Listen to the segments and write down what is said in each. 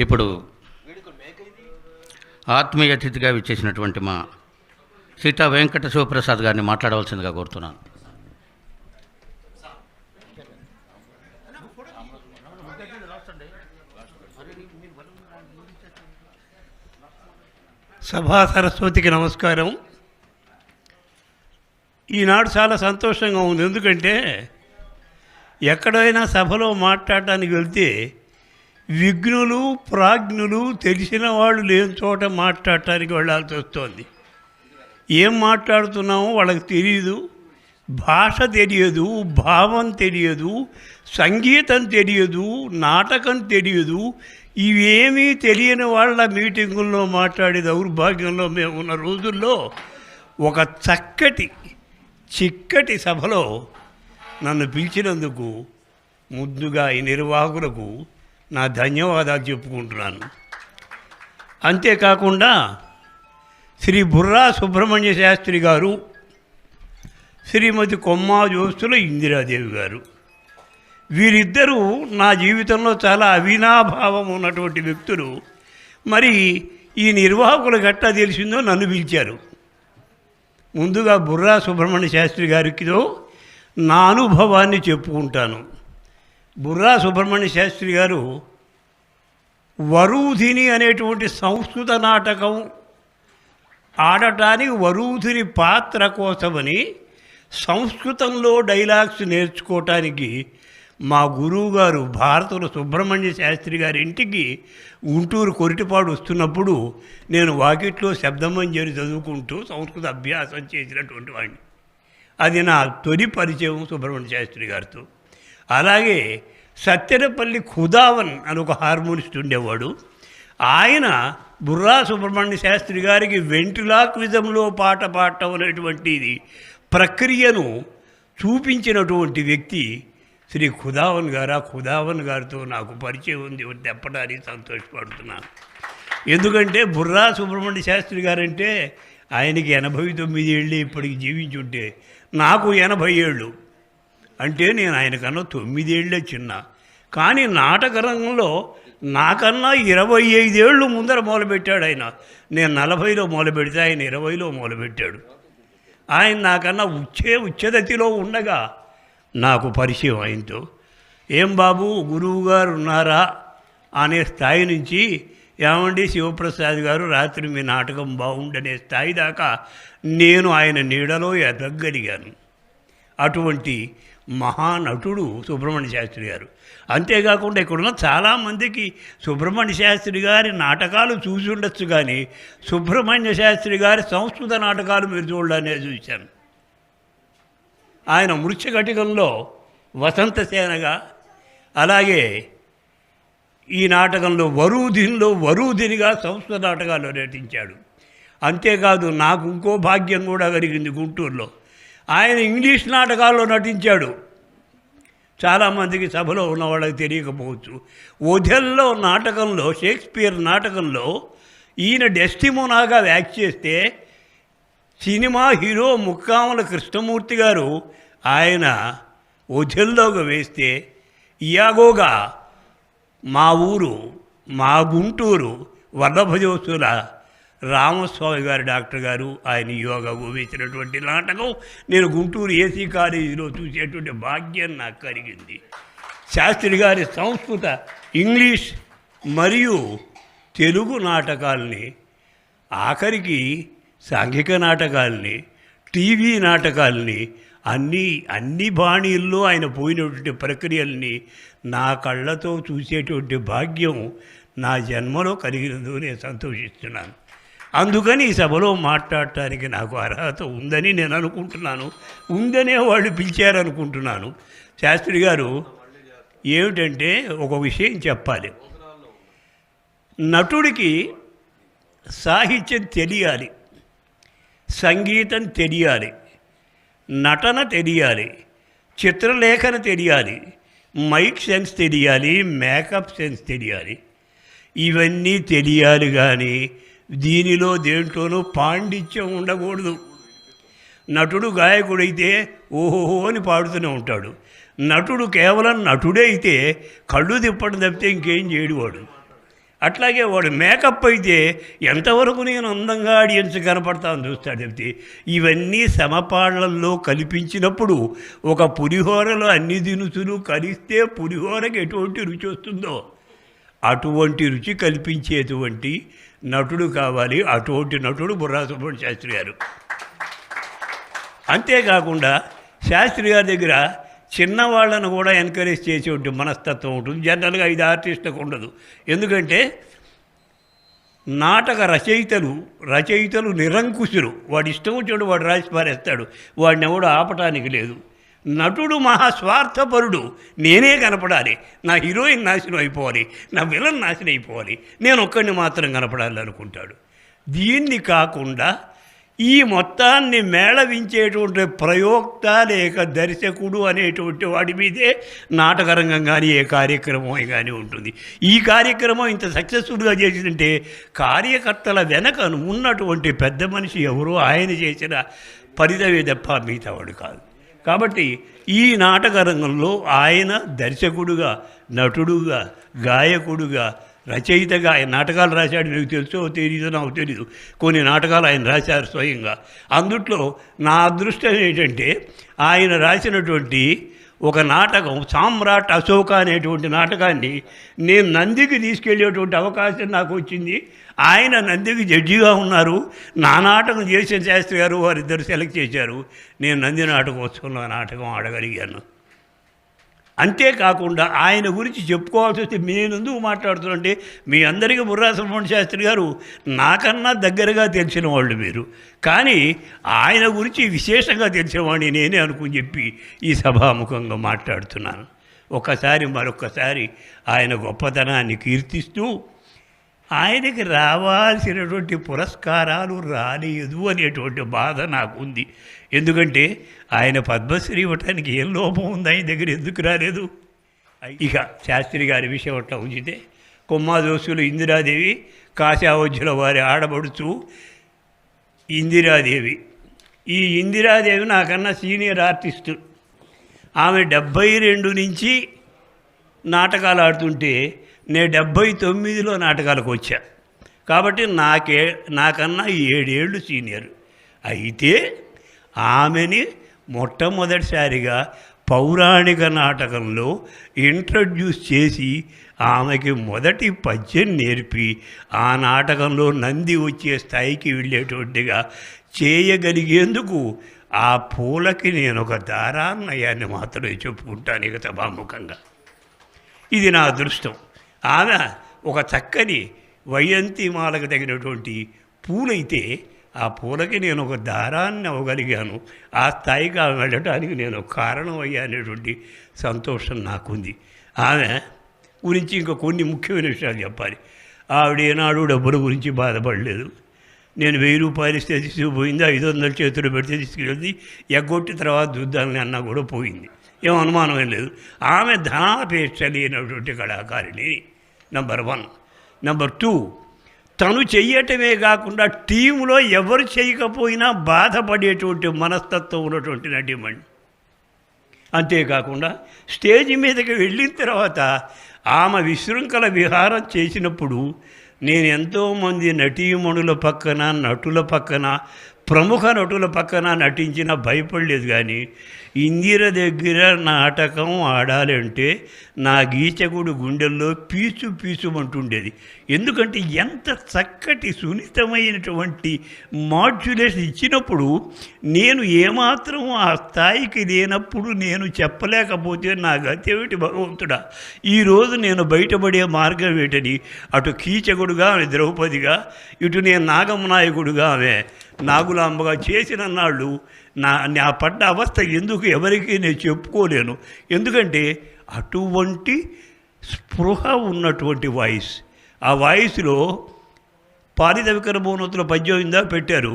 ఇప్పుడు ఆత్మీయ అతిథిగా విచ్చేసినటువంటి మా సీతా వెంకట శివప్రసాద్ గారిని మాట్లాడవలసిందిగా కోరుతున్నాను. సభా సరస్వతికి నమస్కారం. ఈనాడు చాలా సంతోషంగా ఉంది. ఎందుకంటే ఎక్కడైనా సభలో మాట్లాడటానికి వెళ్తే విఘ్నులు ప్రాజ్ఞులు తెలిసిన వాళ్ళు లేని చోట మాట్లాడటానికి వెళ్ళాల్సి వస్తుంది. ఏం మాట్లాడుతున్నామో వాళ్ళకి తెలియదు, భాష తెలియదు, భావం తెలియదు, సంగీతం తెలియదు, నాటకం తెలియదు. ఇవేమీ తెలియని వాళ్ళ మీటింగుల్లో మాట్లాడే దౌర్భాగ్యంలో మేము ఉన్న రోజుల్లో ఒక చిక్కటి సభలో నన్ను పిలిచినందుకు ముద్దుగా ఈ నిర్వాహకులకు నా ధన్యవాదాలు చెప్పుకుంటున్నాను. అంతేకాకుండా శ్రీ బుర్రా సుబ్రహ్మణ్య శాస్త్రి గారు, శ్రీమతి కొమ్మా జోస్తుల ఇందిరాదేవి గారు, వీరిద్దరూ నా జీవితంలో చాలా అవినాభావం ఉన్నటువంటి వ్యక్తులు. మరి ఈ నిర్వాహకులు గట్టా తెలిసిందో నన్ను పిలిచారు. ముందుగా బుర్రా సుబ్రహ్మణ్య శాస్త్రి గారికితో నా అనుభవాన్ని చెప్పుకుంటాను. బుర్రా సుబ్రహ్మణ్య శాస్త్రి గారు వరూధిని అనేటువంటి సంస్కృత నాటకం ఆడటానికి వరూధిని పాత్ర కోసమని సంస్కృతంలో డైలాగ్స్ నేర్చుకోవటానికి మా గురువుగారు భారతుల సుబ్రహ్మణ్య శాస్త్రి గారి ఇంటికి గుంటూరు కొరిటిపాడు వస్తున్నప్పుడు నేను వాకిట్లో శబ్దమంజరి చదువుకుంటూ సంస్కృత అభ్యాసం చేసినటువంటి వాడిని. అది నా తొలి పరిచయం సుబ్రహ్మణ్య శాస్త్రి గారితో. అలాగే సత్తెనపల్లి ఖుదావన్ అని ఒక హార్మోనిస్ట్ ఉండేవాడు. ఆయన బుర్రా సుబ్రహ్మణ్య శాస్త్రి గారికి వెంట్రులాక్విజంలో పాట పాడటం అనేటువంటిది ప్రక్రియను చూపించినటువంటి వ్యక్తి శ్రీ ఖుదావన్ గారు. ఆ ఖుదావన్ గారితో నాకు పరిచయం ఉంది తెప్పడానికి సంతోషపడుతున్నాను. ఎందుకంటే బుర్రా సుబ్రహ్మణ్య శాస్త్రి గారంటే ఆయనకి 89 ఏళ్ళు ఇప్పటికి జీవించుంటే నాకు 80 ఏళ్ళు. అంటే నేను ఆయనకన్నా 9 ఏళ్ళే చిన్న. కానీ నాటక రంగంలో నాకన్నా 25 ఏళ్ళు ముందర మొదలుపెట్టాడు ఆయన. నేను 40లో మొదలుపెడితే ఆయన 20లో మొదలుపెట్టాడు. ఆయన నాకన్నా ఉచ్చదతిలో ఉండగా నాకు పరిచయం ఆయనతో. ఏం బాబు గురువు గారు ఉన్నారా అనే స్థాయి నుంచి ఏమండి శివప్రసాద్ గారు రాత్రి మీ నాటకం బాగుండనే స్థాయి దాకా నేను ఆయన నీడలో ఎదగలిగాను. అటువంటి మహానటుడు సుబ్రహ్మణ్య శాస్త్రి గారు. అంతేకాకుండా ఇక్కడున్న చాలామందికి సుబ్రహ్మణ్య శాస్త్రి గారి నాటకాలు చూసి ఉండొచ్చు, కానీ సుబ్రహ్మణ్య శాస్త్రి గారి సంస్కృత నాటకాలు మీరు చూడడానే చూశాను. ఆయన మృత్యఘటికంలో వసంతసేనగా, అలాగే ఈ నాటకంలో వరూధినిగా సంస్కృత నాటకాల్లో నటించాడు. అంతేకాదు నాకు ఇంకో భాగ్యం కూడా కలిగింది. గుంటూరులో ఆయన ఇంగ్లీష్ నాటకాల్లో నటించాడు. చాలామందికి సభలో ఉన్న వాళ్ళకి తెలియకపోవచ్చు. ఓథెల్లో నాటకంలో, షేక్స్పియర్ నాటకంలో ఈయన డెస్టిమోనాగా యాక్ట్ చేస్తే సినిమా హీరో ముక్కామల కృష్ణమూర్తి గారు ఆయన ఓథెల్లోగా వేస్తే ఇయాగోగా మా గుంటూరు వల్లభజోసుల రామస్వామి గారు డాక్టర్ గారు ఆయన యోగాకు వేసినటువంటి నాటకం నేను గుంటూరు ఏసీ కాలేజీలో చూసేటువంటి భాగ్యం నాకు కలిగింది. శాస్త్రి గారి సంస్కృత, ఇంగ్లీష్ మరియు తెలుగు నాటకాల్ని, ఆఖరికి సాంఘిక నాటకాల్ని, టీవీ నాటకాల్ని అన్ని బాణీల్లో ఆయన పోయినటువంటి ప్రక్రియల్ని నా కళ్ళతో చూసేటువంటి భాగ్యం నా జన్మలో కలిగినందుకు నేను సంతోషిస్తున్నాను. అందుకని ఈ సభలో మాట్లాడటానికి నాకు అర్హత ఉందని నేను అనుకుంటున్నాను. ఉందనే వాళ్ళు పిలిచారనుకుంటున్నాను. శాస్త్రి గారు ఏమిటంటే ఒక విషయం చెప్పాలి. నటుడికి సాహిత్యం తెలియాలి, సంగీతం తెలియాలి, నటన తెలియాలి, చిత్రలేఖన తెలియాలి, మైక్ సెన్స్ తెలియాలి, మేకప్ సెన్స్ తెలియాలి. ఇవన్నీ తెలియాలి, కానీ దీనిలో దేంట్లోనూ పాండిత్యం ఉండకూడదు. నటుడు గాయకుడైతే ఓహోహో అని పాడుతూనే ఉంటాడు. నటుడు కేవలం నటుడే అయితే కళ్ళు తిప్పడం తప్పితే ఇంకేం చేయడు వాడు. అట్లాగే వాడు మేకప్ అయితే ఎంతవరకు నేను అందంగా ఆడియన్స్ కనపడతాను చూస్తాడు చెప్తే ఇవన్నీ సమపాళ్లల్లో కల్పించినప్పుడు ఒక పులిహోరలో అన్ని దినుసులు కలిస్తే పులిహోరకి ఎటువంటి రుచి వస్తుందో అటువంటి రుచి కల్పించేటువంటి నటుడు కావాలి. అటువంటి నటుడు బుర్రా సుబ్రహ్మణ్య శాస్త్రి గారు. అంతేకాకుండా శాస్త్రి గారి దగ్గర చిన్నవాళ్ళను కూడా ఎంకరేజ్ చేసేటువంటి మనస్తత్వం ఉంటుంది. జనరల్గా ఇది ఆర్టిస్టులకు ఉండదు. ఎందుకంటే నాటక రచయితలు నిరంకుశులు. వాడి ఇష్టం వచ్చాడు వాడు రాసి పారేస్తాడు. వాడిని ఎవడు ఆపటానికి లేదు. నటుడు మహాస్వార్థపరుడు. నేనే కనపడాలి, నా హీరోయిన్ నాశనం అయిపోవాలి, నా విలన్ నాశనం అయిపోవాలి, నేను ఒక్కడిని మాత్రం కనపడాలి అనుకుంటాడు. దీన్ని కాకుండా ఈ మొత్తాన్ని మేళవించేటువంటి ప్రయోక్త లేక దర్శకుడు అనేటువంటి వాడి మీదే నాటకరంగం కానీ ఏ కార్యక్రమం కానీ ఉంటుంది. ఈ కార్యక్రమం ఇంత సక్సెస్ఫుల్గా చేసిందంటే కార్యకర్తల వెనక ఉన్నటువంటి పెద్ద మనిషి ఎవరో ఆయన చేసిన పరిదవే తప్ప మిగతా వాడు కాదు. కాబట్టి ఈ నాటక రంగంలో ఆయన దర్శకుడుగా, నటుడుగా, గాయకుడుగా, రచయితగా ఆయన నాటకాలు రాశాడు. మీకు తెలుసో తెలీదో నాకు తెలీదు. కొన్ని నాటకాలు ఆయన రాశారు స్వయంగా. అందుట్లో నా అదృష్టం ఏంటంటే ఆయన రాసినటువంటి ఒక నాటకం సామ్రాట్ అశోక అనేటువంటి నాటకాన్ని నేను నందికి తీసుకెళ్ళేటువంటి అవకాశం నాకు వచ్చింది. ఆయన నందికి జడ్జిగా ఉన్నారు. నా నాటకం చేసిన శాస్త్రి గారు వారిద్దరు సెలెక్ట్ చేశారు. నేను నంది నాటకోత్సవంలో ఆ నాటకం ఆడగలిగాను. అంతేకాకుండా ఆయన గురించి చెప్పుకోవాల్సి వస్తే నేను ఎందుకు మాట్లాడుతున్నానంటే మీ అందరికీ బుర్రా సుబ్రహ్మణ్య శాస్త్రి గారు నాకన్నా దగ్గరగా తెలిసిన వాళ్ళు మీరు. కానీ ఆయన గురించి విశేషంగా తెలిసినవాడిని నేనే అనుకుని చెప్పి ఈ సభాముఖంగా మాట్లాడుతున్నాను. మరొక్కసారి ఆయన గొప్పతనాన్ని కీర్తిస్తూ ఆయనకి రావాల్సినటువంటి పురస్కారాలు రాలేదు అనేటువంటి బాధ నాకుంది. ఎందుకంటే ఆయన పద్మశ్రీ ఇవ్వటానికి ఏం లోపం ఉంది, ఆయన దగ్గర ఎందుకు రాలేదు? ఇక శాస్త్రి గారి విషయం అట్లా ఉంచితే కొమ్మాదోసులు ఇందిరాదేవి, కాశావజ్జుల వారి ఆడబడుచు ఇందిరాదేవి. ఈ ఇందిరాదేవి నాకన్నా సీనియర్ ఆర్టిస్టు. ఆమె 72 నుంచి నాటకాలు ఆడుతుంటే నేను 79లో నాటకాలకు వచ్చా. కాబట్టి నాకన్నా 7 ఏళ్ళు సీనియర్. అయితే ఆమెని మొట్టమొదటిసారిగా పౌరాణిక నాటకంలో ఇంట్రడ్యూస్ చేసి ఆమెకి మొదటి పద్యం నేర్పి ఆ నాటకంలో నంది వచ్చే స్థాయికి వెళ్ళేటువంటిగా చేయగలిగేందుకు ఆ పూలకి నేను ఒక దారాన్నయాన్ని మాత్రమే చెప్పుకుంటాను ఇక సభాముఖంగా. ఇది నా అదృష్టం. ఆమె ఒక చక్కని వైయంతి మాలకు తగినటువంటి పూలైతే ఆ పూలకి నేను ఒక దారాన్ని అవ్వగలిగాను. ఆ స్థాయికి ఆమె వెళ్ళటానికి నేను కారణం అయ్యానేటువంటి సంతోషం నాకుంది. ఆమె గురించి ఇంకా కొన్ని ముఖ్యమైన విషయాలు చెప్పాలి. ఆవిడ ఏనాడు డబ్బుల గురించి బాధపడలేదు. నేను 1000 రూపాయలు ఇస్తే తీసుకుపోయింది, 500 చేతులు పెడితే తీసుకెళ్ళి ఎగ్గొట్టి తర్వాత చూద్దామని అన్నా కూడా పోయింది. ఏం అనుమానం ఏం లేదు. ఆమె ధనాపేక్ష లేనటువంటి కళాకారిణి. నంబర్ 1. నంబర్ 2, తను చెయ్యటమే కాకుండా టీంలో ఎవరు చేయకపోయినా బాధపడేటువంటి మనస్తత్వం ఉన్నటువంటి నటిమణి. అంతేకాకుండా స్టేజ్ మీదకి వెళ్ళిన తర్వాత ఆమె విశృంఖల విహారం చేసినప్పుడు నేను ఎంతోమంది నటీమణుల పక్కన, నటుల పక్కన, ప్రముఖ నటుల పక్కన నటించిన భయపడలేదు. కానీ ఇందిర దగ్గర నాటకం ఆడాలంటే నా గీచకుడు గుండెల్లో పీచు పీచుమంటుండేది. ఎందుకంటే ఎంత చక్కటి సున్నితమైనటువంటి మాడ్యులేషన్ ఇచ్చినప్పుడు నేను ఏమాత్రం ఆ స్థాయికి లేనప్పుడు నేను చెప్పలేకపోతే నా గతి ఏమిటి భగవంతుడా? ఈరోజు నేను బయటపడే మార్గం ఏమిటని అటు కీచకుడుగా ఆమె ద్రౌపదిగా, ఇటు నేను నాగమనాయకుడుగా ఆమె నాగులాంబగా చేసిన నాళ్ళు నా పడ్డ అవస్థ ఎందుకు ఎవరికి నేను చెప్పుకోలేను. ఎందుకంటే అటువంటి స్పృహ ఉన్నటువంటి వాయిస్. ఆ వాయిస్లో పాలిత విక్రమోన్నతుల పద్యం ఇందా పెట్టారు.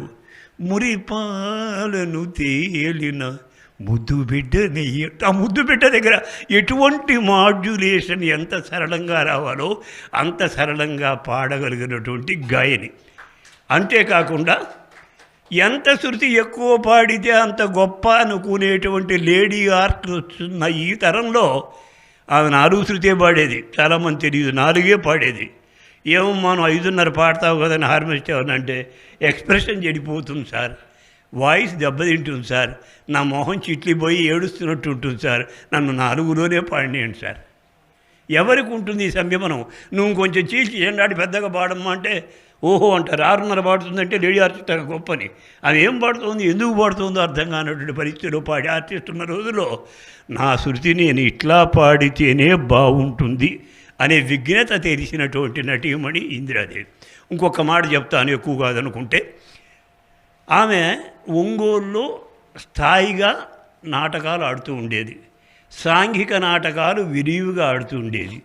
మురిపాలను తేలిన ముద్దు బిడ్డని. ఆ ముద్దు బిడ్డ దగ్గర ఎటువంటి మాడ్యులేషన్ ఎంత సరళంగా రావాలో అంత సరళంగా పాడగలిగినటువంటి గాయని. అంతేకాకుండా ఎంత శృతి ఎక్కువ పాడితే అంత గొప్ప అనుకునేటువంటి లేడీ ఆర్ట్ వస్తున్న ఈ తరంలో ఆమె 4 శృతే పాడేది. చాలామంది తెలియదు, 4 పాడేది. ఏమో మనం 5:30 పాడతావు కదని హార్మోనిస్ట్ ఎవరినంటే ఎక్స్ప్రెషన్ చెడిపోతుంది సార్, వాయిస్ దెబ్బతింటుంది సార్, నా మొహం చిట్లిపోయి ఏడుస్తున్నట్టు ఉంటుంది సార్, నన్ను 4లోనే పాడినేయండి సార్. ఎవరికి ఉంటుంది ఈ సంయమనం? నువ్వు కొంచెం చీల్చి ఎండాడి పెద్దగా పాడమ్మా అంటే ఓహో అంటారు. 6:30 పాడుతుందంటే లేడీ ఆర్టిస్ట్ గొప్పని. అది ఏం పాడుతుంది, ఎందుకు పాడుతుందో అర్థం కానటువంటి పరిస్థితిలో పాడి ఆర్టిస్ట్ ఉన్న రోజుల్లో నా శృతి నేను ఇట్లా పాడితేనే బాగుంటుంది అనే విఘ్నత తెలిసినటువంటి నటీమణి ఇందిరాదేవి. ఇంకొక మాట చెప్తాను, ఎక్కువ కాదనుకుంటే. ఆమె ఒంగోలులో స్థాయిగా నాటకాలు ఆడుతూ ఉండేది, సాంఘిక నాటకాలు విరివిగా ఆడుతూ ఉండేది.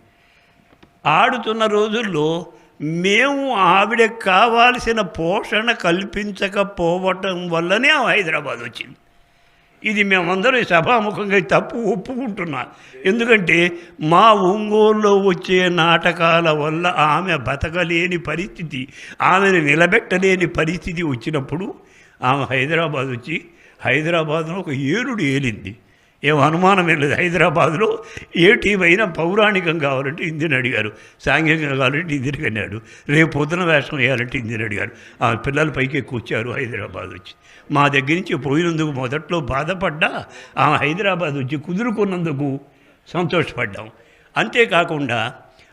ఆడుతున్న రోజుల్లో మేము ఆవిడకి కావాల్సిన పోషణ కల్పించకపోవటం వల్లనే ఆమె హైదరాబాద్ వచ్చింది. ఇది మేమందరం సభాముఖంగా తప్పు ఒప్పుకుంటున్నా. ఎందుకంటే మా ఒంగోలులో వచ్చే నాటకాల వల్ల ఆమె బతకలేని పరిస్థితి, ఆమెను నిలబెట్టలేని పరిస్థితి వచ్చినప్పుడు ఆమె హైదరాబాద్ వచ్చి హైదరాబాద్లో ఒక ఏరుడు ఏలింది. ఏం అనుమానం ఏం లేదు. హైదరాబాద్లో ఏ టీం అయినా పౌరాణికం కావాలంటే ఇందిని అడిగారు, సాంఘికంగా కావాలంటే ఇందిని అన్నాడు, రేపు పొద్దున వేషం వేయాలంటే ఇందిని అడిగారు. ఆ పిల్లలు పైకి ఎక్కువ వచ్చారు హైదరాబాద్ వచ్చి. మా దగ్గర నుంచి పోయినందుకు మొదట్లో బాధపడ్డా, ఆ హైదరాబాద్ వచ్చి కుదురుకున్నందుకు సంతోషపడ్డాం. అంతేకాకుండా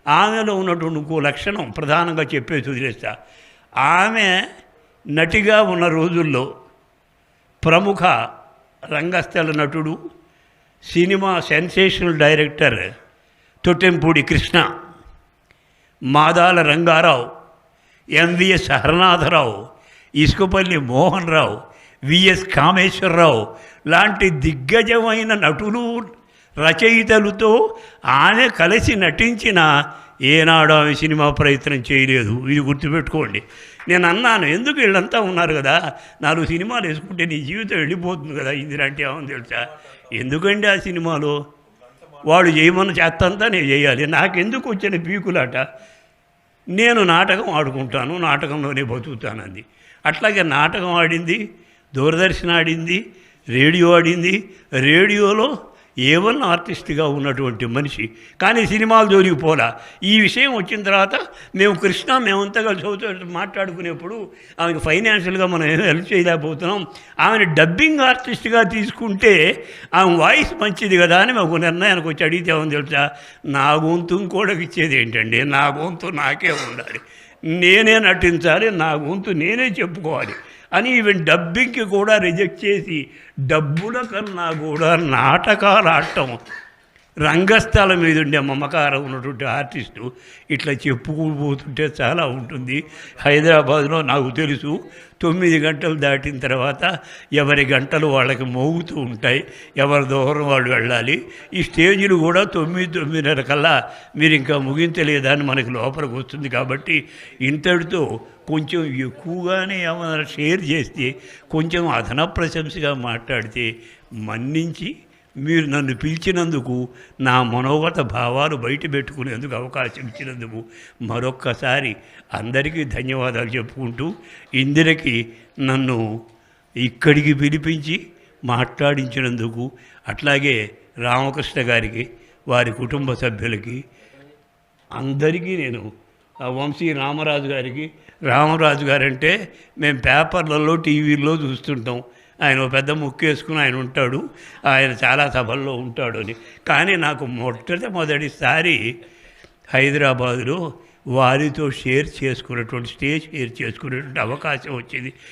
ఆమెలో ఉన్నటువంటి ఇంకో లక్షణం ప్రధానంగా చెప్పేసి వదిలేస్తా. ఆమె నటిగా ఉన్న రోజుల్లో ప్రముఖ రంగస్థల నటుడు, cinema sensational director Tottempudi Krishna, Madala Rangarao, MVS Haranatharao, Isukapalli Mohan Rao, VS Kameswararao లాంటి దిగ్గజమైన నటులు, రచయితలతో ఆమె కలిసి నటించిన ఏనాడు ఆమె సినిమా ప్రయత్నం చేయలేదు. ఇది గుర్తుపెట్టుకోండి. నేను అన్నాను, ఎందుకు వీళ్ళంతా ఉన్నారు కదా, 4 సినిమాలు వేసుకుంటే నీ జీవితం వెళ్ళిపోతుంది కదా ఇందిరంటే ఏమని తెలుసా? ఎందుకండి ఆ సినిమాలో వాడు చేయమన్న చేత్తంతా నేను చేయాలి, నాకెందుకు వచ్చిన పీకులాట? నేను నాటకం ఆడుకుంటాను, నాటకంలోనే బతుకుతానంది. అట్లాగే నాటకం ఆడింది, దూరదర్శన్ ఆడింది, రేడియో ఆడింది. రేడియోలో A1 ఆర్టిస్ట్గా ఉన్నటువంటి మనిషి, కానీ సినిమాలు జోలికి పోలా. ఈ విషయం వచ్చిన తర్వాత మేమంతా కలిసి మాట్లాడుకునేప్పుడు ఆమెకు ఫైనాన్షియల్గా మనం ఏం హెల్ప్ చేయలేకపోతున్నాం, ఆమెను డబ్బింగ్ ఆర్టిస్ట్గా తీసుకుంటే ఆమె వాయిస్ మంచిది కదా అని మాకు నిర్ణయానికి వచ్చి అడిగితేమని తెలుసా, నా గొంతు కూడా ఇచ్చేది ఏంటండి, నా గొంతు నాకే ఉండాలి, నేనే నటించాలి, నా గొంతు నేనే చెప్పుకోవాలి అని ఈవెన్ డబ్బింగ్కి కూడా రిజెక్ట్ చేసి డబ్బుల కన్నా కూడా నాటకాలు ఆడటం, రంగస్థలం మీద ఉండే మమకారం ఉన్నటువంటి ఆర్టిస్టు ఇట్లా చెప్పుకోబోతుంటే చాలా ఉంటుంది. హైదరాబాద్లో నాకు తెలుసు 9 గంటలు దాటిన తర్వాత ఎవరి గంటలు వాళ్ళకి మోగుతూ ఉంటాయి, ఎవరి దూరం వాళ్ళు వెళ్ళాలి. ఈ స్టేజీలు కూడా 9-9:30 కల్లా మీరు ఇంకా ముగించలేదా అని మనకి లోపలికి వస్తుంది. కాబట్టి ఇంతటితో కొంచెం ఎక్కువగానే ఏమైనా షేర్ చేస్తే, కొంచెం అదన ప్రశంసగా మాట్లాడితే మన్నించి మీరు నన్ను పిలిచినందుకు, నా మనోగత భావాలు బయట పెట్టుకునేందుకు అవకాశం ఇచ్చినందుకు మరొక్కసారి అందరికీ ధన్యవాదాలు చెప్పుకుంటూ, ఇందిరకి నన్ను ఇక్కడికి పిలిపించి మాట్లాడించినందుకు, అట్లాగే రామకృష్ణ గారికి, వారి కుటుంబ సభ్యులకి అందరికీ నేను, వంశీ రామరాజు గారికి, రామరాజు గారంటే మేము పేపర్లలో టీవీల్లో చూస్తుంటాం, ఆయన ఒక పెద్ద ముక్కు వేసుకుని ఆయన ఉంటాడు, ఆయన చాలా సభల్లో ఉంటాడు అని. కానీ నాకు మొదటిసారి హైదరాబాదులో వారితో స్టేజ్ షేర్ చేసుకునేటువంటి అవకాశం వచ్చింది.